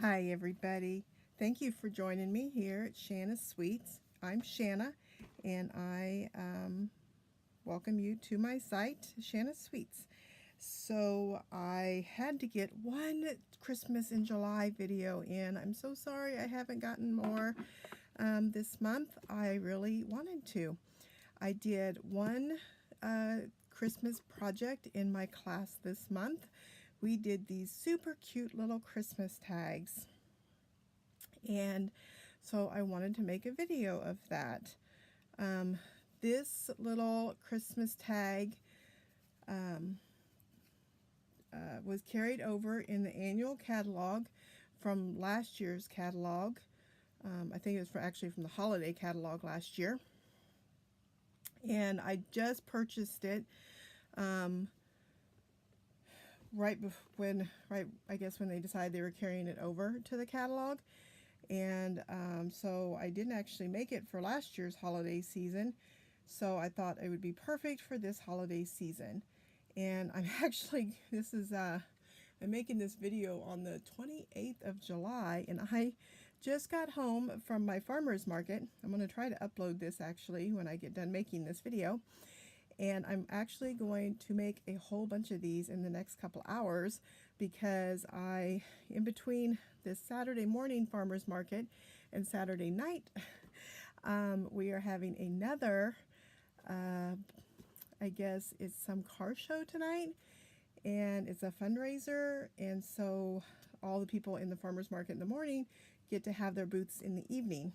Hi everybody. Thank you for joining me here at Shanna's Sweets. I'm Shanna and I welcome you to my site, Shanna's Sweets. So I had to get one Christmas in July video in. I'm so sorry I haven't gotten more this month. I really wanted to. I did one Christmas project in my class this month. We did these super cute little Christmas tags, and so I wanted to make a video of that. This little Christmas tag was carried over in the annual catalog from last year's catalog. I think it was actually from the holiday catalog last year, and I just purchased it right I guess when they decided they were carrying it over to the catalog. And so I didn't actually make it for last year's holiday season, so I thought it would be perfect for this holiday season. And I'm actually, I'm making this video on the 28th of July, and I just got home from my farmer's market. I'm going to try to upload this actually when I get done making this video. And I'm actually going to make a whole bunch of these in the next couple hours, because in between this Saturday morning farmer's market and Saturday night, we are having another, I guess it's some car show tonight, and it's a fundraiser, and so all the people in the farmer's market in the morning get to have their booths in the evening.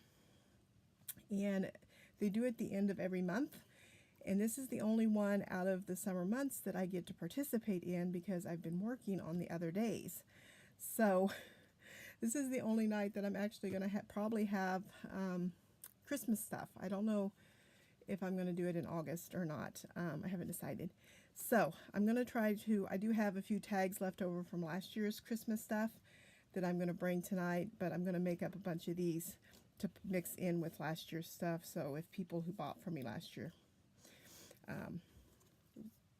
And they do it at the end of every month. And this is the only one out of the summer months that I get to participate in, because I've been working on the other days. So this is the only night that I'm actually going to probably have Christmas stuff. I don't know if I'm going to do it in August or not. I haven't decided. So I'm going to try to, I do have a few tags left over from last year's Christmas stuff that I'm going to bring tonight, but I'm going to make up a bunch of these to mix in with last year's stuff. So if people who bought from me last year,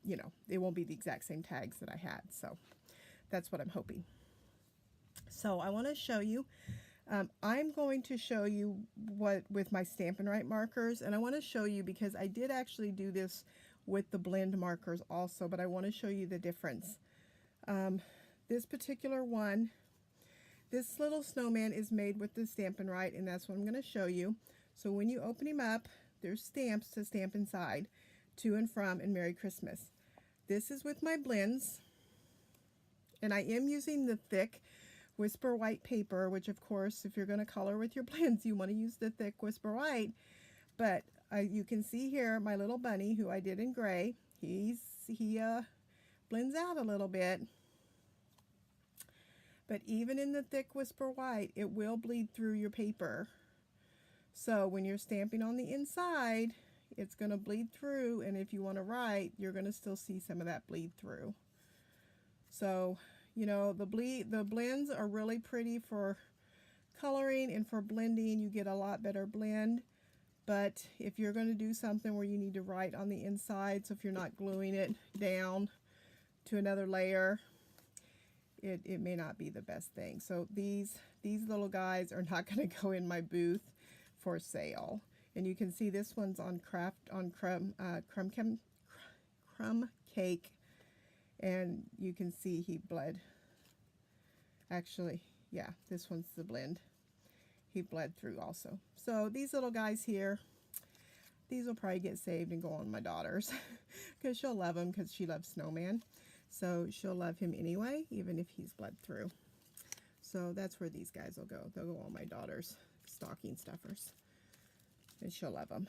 you know, they won't be the exact same tags that I had. So that's what I'm hoping. So I want to show you, I'm going to show you what with my Stampin' Write markers, and I want to show you because I did actually do this with the blend markers also, but I want to show you the difference. This particular one, this little snowman is made with the Stampin' Write, and that's what I'm going to show you. So when you open him up, there's stamps to stamp inside, to and from, and Merry Christmas. This is with my blends, and I am using the thick Whisper White paper, which of course, if you're going to color with your blends, you want to use the thick Whisper White. But you can see here my little bunny, who I did in gray. He blends out a little bit. But even in the thick Whisper White, it will bleed through your paper. So when you're stamping on the inside, it's going to bleed through, and if you want to write, you're going to still see some of that bleed through. So, you know, the blends are really pretty for coloring, and for blending, you get a lot better blend. But if you're going to do something where you need to write on the inside, so if you're not gluing it down to another layer, it may not be the best thing. So these little guys are not going to go in my booth for sale. And you can see this one's on crumb cake, and you can see he bled. Actually, yeah, this one's the blend. He bled through also. So these little guys here, these will probably get saved and go on my daughter's, because she'll love him, because she loves snowman. So she'll love him anyway, even if he's bled through. So that's where these guys will go. They'll go on my daughter's stocking stuffers, and she'll love them.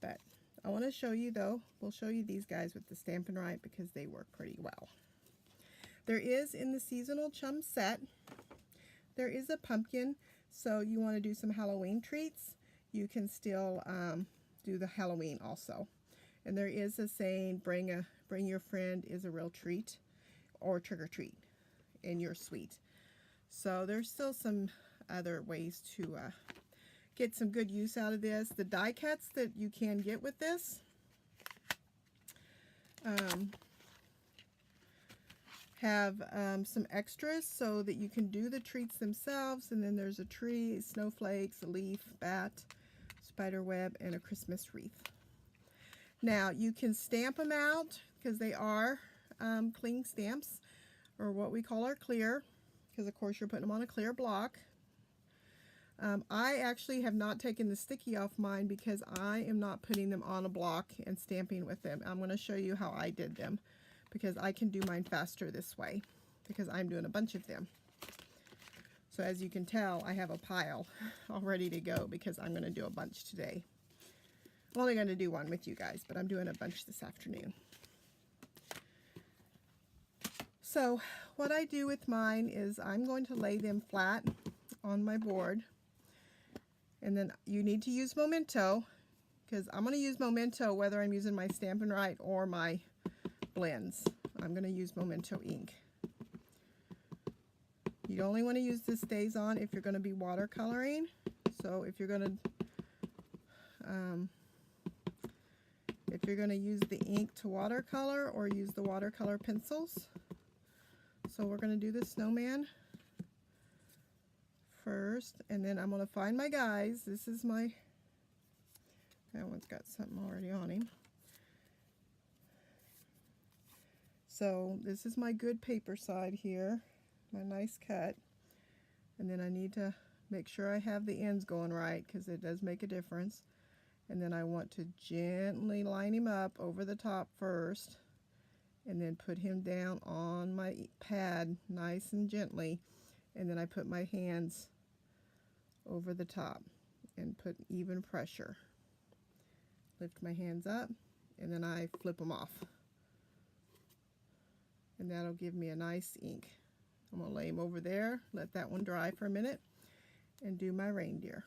But I want to show you, though, we'll show you these guys with the Stampin' Write, because they work pretty well. There is, in the seasonal Chums set, there is a pumpkin. So you want to do some Halloween treats, you can still do the Halloween also. And there is a saying, bring your friend is a real treat, or trick or treat, and you're sweet. So there's still some other ways to get some good use out of this. The die cuts that you can get with this have some extras so that you can do the treats themselves. And then there's a tree, snowflakes, a leaf, bat, spider web, and a Christmas wreath. Now you can stamp them out because they are cling stamps, or what we call our clear, because of course you're putting them on a clear block. I actually have not taken the sticky off mine because I am not putting them on a block and stamping with them. I'm going to show you how I did them because I can do mine faster this way because I'm doing a bunch of them. So as you can tell, I have a pile all ready to go because I'm going to do a bunch today. I'm only going to do one with you guys, but I'm doing a bunch this afternoon. So what I do with mine is I'm going to lay them flat on my board. And then you need to use Memento, because I'm going to use Memento whether I'm using my Stampin' Right or my blends. I'm going to use Memento ink. You only want to use this Stays On if you're going to be watercoloring. So if you're going to use the ink to watercolor or use the watercolor pencils. So we're going to do the snowman first, and then I'm going to find my guys. This is my, that one's got something already on him. So this is my good paper side here, my nice cut. And then I need to make sure I have the ends going right because it does make a difference. And then I want to gently line him up over the top first, and then put him down on my pad nice and gently. And then I put my hands over the top and put even pressure. Lift my hands up, and then I flip them off. And that'll give me a nice ink. I'm going to lay him over there, let that one dry for a minute, and do my reindeer.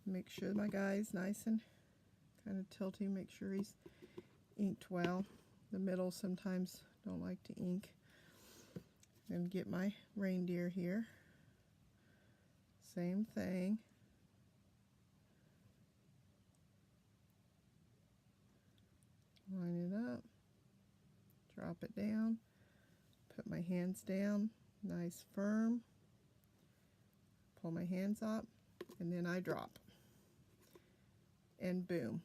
Make sure my guy's nice and kind of tilting, make sure he's inked well. The middle sometimes don't like to ink. And get my reindeer here. Same thing. Line it up. Drop it down. Put my hands down. Nice firm. Pull my hands up. And then I drop. And boom.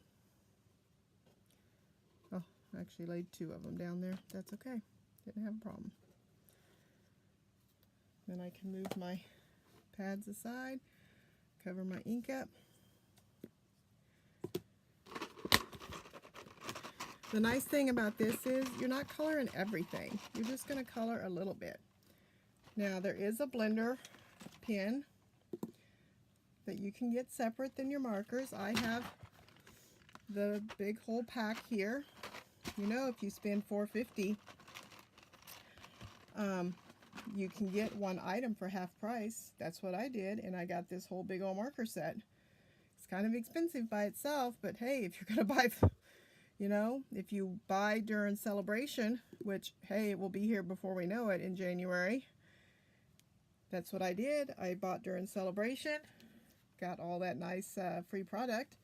Oh, I actually laid two of them down there. That's okay. Didn't have a problem. Then I can move my pads aside, cover my ink up. The nice thing about this is you're not coloring everything. You're just going to color a little bit. Now there is a blender pen that you can get separate than your markers. I have the big whole pack here. You know, if you spend $4.50, you can get one item for half price. That's what I did, and I got this whole big old marker set. It's kind of expensive by itself, but hey, if you're gonna buy, you know, if you buy during celebration, which hey, it will be here before we know it in January. That's what I did. I bought during celebration, got all that nice free product,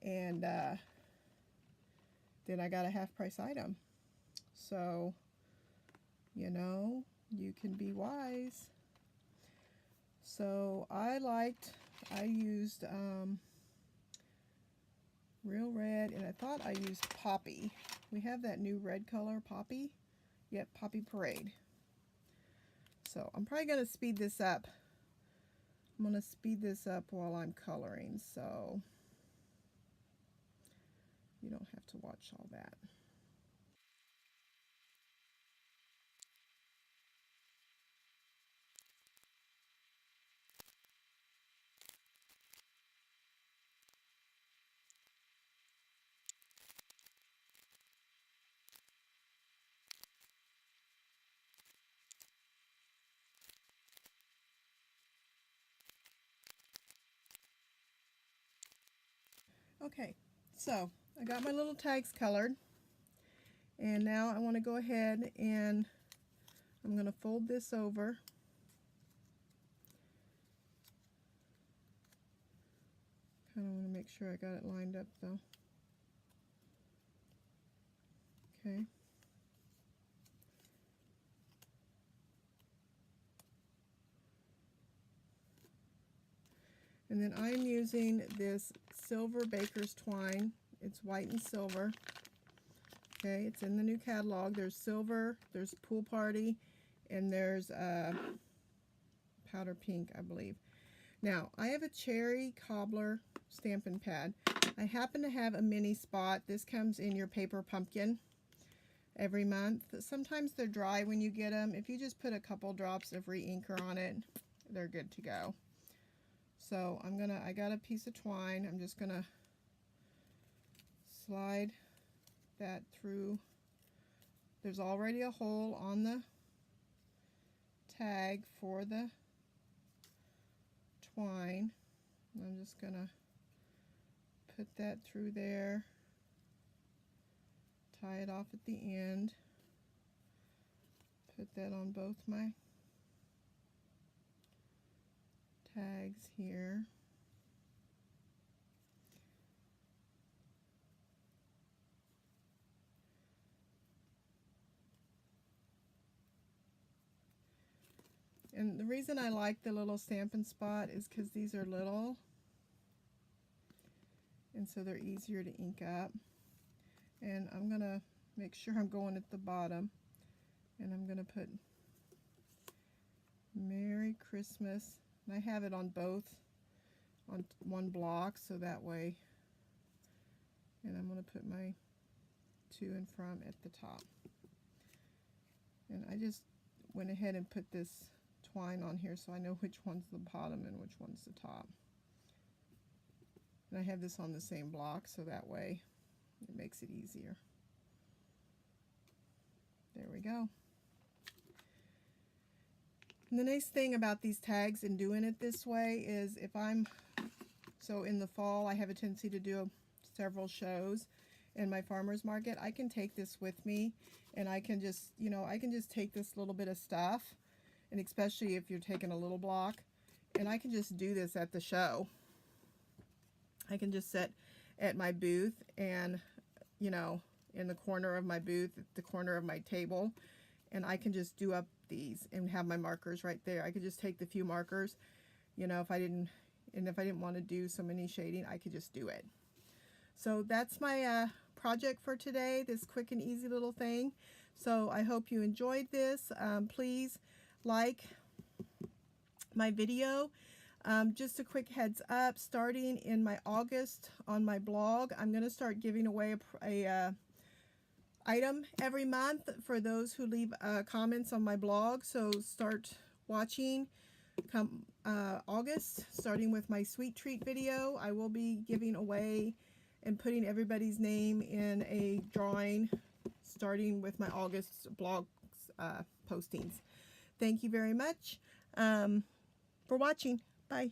and then I got a half price item. So, you know, you can be wise. So I used Real Red, and I thought I used Poppy. We have that new red color, Poppy. Yep, Poppy Parade. So I'm probably going to speed this up. I'm going to speed this up while I'm coloring, so you don't have to watch all that. Okay, so I got my little tags colored, and now I want to go ahead and I'm going to fold this over. Kind of want to make sure I got it lined up though. Okay. And then I'm using this silver baker's twine. It's white and silver. Okay, it's in the new catalog. There's silver, there's pool party, and there's powder pink, I believe. Now, I have a cherry cobbler stamping pad. I happen to have a mini spot. This comes in your paper pumpkin every month. Sometimes they're dry when you get them. If you just put a couple drops of re-inker on it, they're good to go. So I got a piece of twine. I'm just gonna slide that through. There's already a hole on the tag for the twine. I'm just gonna put that through there, tie it off at the end, put that on both my tags here. And the reason I like the little Stampin' Spot is because these are little, and so they're easier to ink up. And I'm going to make sure I'm going at the bottom, and I'm going to put Merry Christmas. And I have it on both, on one block, so that way. And I'm going to put my to and from at the top. And I just went ahead and put this twine on here so I know which one's the bottom and which one's the top. And I have this on the same block, so that way it makes it easier. There we go. And the nice thing about these tags and doing it this way is so in the fall I have a tendency to do several shows in my farmer's market. I can take this with me, and I can just, I can just take this little bit of stuff, and especially if you're taking a little block, and I can just do this at the show. I can just sit at my booth and, in the corner of my booth, at the corner of my table, and I can just do up these and have my markers right there. I could just take the few markers, if I didn't want to do so many shading, I could just do it. So that's my project for today, this quick and easy little thing. So I hope you enjoyed this. Please like my video. Just a quick heads up, starting in my August on my blog, I'm going to start giving away a item every month for those who leave comments on my blog. So start watching come August, starting with my sweet treat video. I will be giving away and putting everybody's name in a drawing starting with my August blog postings. Thank you very much for watching. Bye.